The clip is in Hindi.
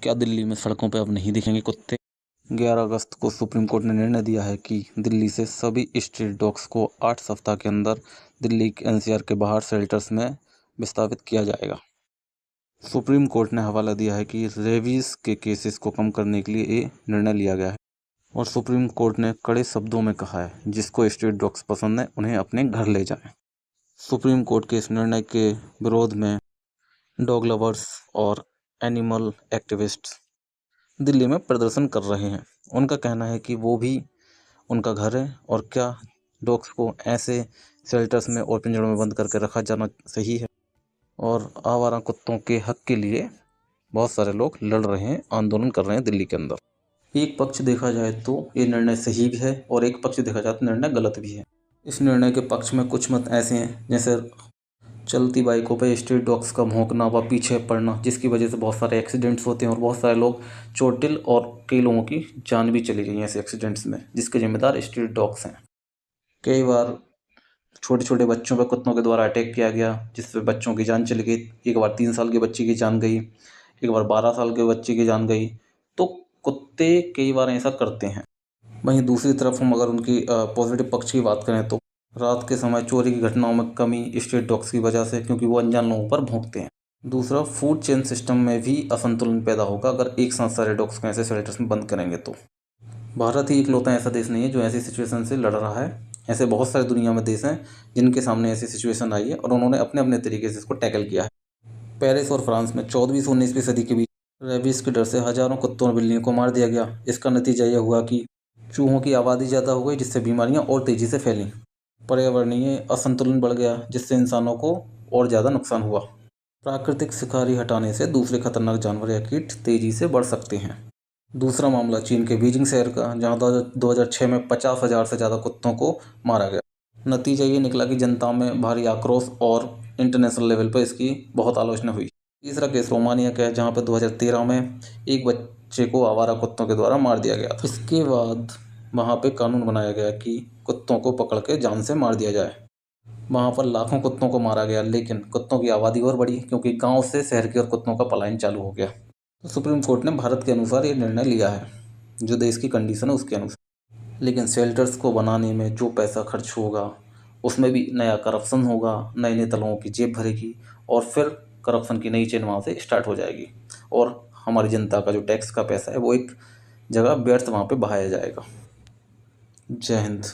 क्या दिल्ली में सड़कों पर अब नहीं दिखेंगे कुत्ते? 11 अगस्त को सुप्रीम कोर्ट ने निर्णय दिया है कि दिल्ली से सभी स्ट्रीट डॉग्स को 8 सप्ताह के अंदर दिल्ली के एनसीआर के बाहर शेल्टर्स में विस्थापित किया जाएगा। सुप्रीम कोर्ट ने हवाला दिया है कि रेबीज के केसेस को कम करने के लिए ये निर्णय लिया गया है और सुप्रीम कोर्ट ने कड़े शब्दों में कहा है जिसको स्ट्रीट डॉग्स पसंद है उन्हें अपने घर ले जाएं। सुप्रीम कोर्ट के इस निर्णय के विरोध में डॉग लवर्स और एनिमल एक्टिविस्ट्स दिल्ली में प्रदर्शन कर रहे हैं। उनका कहना है कि वो भी उनका घर है और क्या डॉग्स को ऐसे शेल्टर्स में और पिंजरों में बंद करके रखा जाना सही है। और आवारा कुत्तों के हक के लिए बहुत सारे लोग लड़ रहे हैं, आंदोलन कर रहे हैं दिल्ली के अंदर। एक पक्ष देखा जाए तो ये निर्णय सही भी है और एक पक्ष देखा जाए तो निर्णय गलत भी है। इस निर्णय के पक्ष में कुछ मत ऐसे हैं जैसे चलती बाइकों पर स्ट्रीट डॉग्स का भौंकना व पीछे पड़ना, जिसकी वजह से बहुत सारे एक्सीडेंट्स होते हैं और बहुत सारे लोग चोटिल और कई लोगों की जान भी चली गई है ऐसे एक्सीडेंट्स में, जिसके जिम्मेदार स्ट्रीट डॉग्स हैं। कई बार छोटे छोटे बच्चों पर कुत्तों के द्वारा अटैक किया गया जिससे बच्चों की जान चली गई। एक बार 3 साल के बच्चे की जान गई, एक बार 12 साल के बच्चे की जान गई। तो कुत्ते कई बार ऐसा करते हैं। वहीं दूसरी तरफ हम अगर उनकी पॉजिटिव पक्ष की बात करें तो रात के समय चोरी की घटनाओं में कमी स्ट्रीट डॉग्स की वजह से, क्योंकि वो अनजान लोगों पर भौंकते हैं। दूसरा, फूड चेन सिस्टम में भी असंतुलन पैदा होगा अगर एक साथ सारे डॉग्स को ऐसे शेल्टर्स में बंद करेंगे तो। भारत ही इकलौता ऐसा देश नहीं है जो ऐसी सिचुएशन से लड़ रहा है। ऐसे बहुत सारे दुनिया में देश हैं जिनके सामने ऐसी सिचुएशन आई है और उन्होंने अपने अपने तरीके से इसको टैकल किया है। पेरिस और फ्रांस में 14वीं से 19वीं सदी के बीच रेबीज के डर से हजारों कुत्तों और बिल्लियों को मार दिया गया। इसका नतीजा यह हुआ कि चूहों की आबादी ज़्यादा हो गई जिससे बीमारियां और तेज़ी से फैलीं। पर्यावरणीय असंतुलन बढ़ गया जिससे इंसानों को और ज़्यादा नुकसान हुआ। प्राकृतिक शिकारी हटाने से दूसरे खतरनाक जानवर या कीट तेज़ी से बढ़ सकते हैं। दूसरा मामला चीन के बीजिंग शहर का, जहां 2006 में 50,000 से ज़्यादा कुत्तों को मारा गया। नतीजा ये निकला कि जनता में भारी आक्रोश और इंटरनेशनल लेवल पर इसकी बहुत आलोचना हुई। तीसरा केस रोमानिया का है जहां पर 2013 में एक बच्चे को आवारा कुत्तों के द्वारा मार दिया गया था। इसके बाद वहां पे कानून बनाया गया कि कुत्तों को पकड़ के जान से मार दिया जाए। वहां पर लाखों कुत्तों को मारा गया, लेकिन कुत्तों की आबादी और बढ़ी क्योंकि गांव से शहर की ओर कुत्तों का पलायन चालू हो गया। तो सुप्रीम कोर्ट ने भारत के अनुसार ये निर्णय लिया है, जो देश की कंडीशन है उसके अनुसार। लेकिन शेल्टर्स को बनाने में जो पैसा खर्च होगा उसमें भी नया करप्शन होगा, नए नेता लोगों की जेब भरेगी और फिर करप्शन की नई चेन वहाँ से स्टार्ट हो जाएगी और हमारी जनता का जो टैक्स का पैसा है वो एक जगह व्यर्थ वहाँ पे बहाया जाएगा। जय हिंद।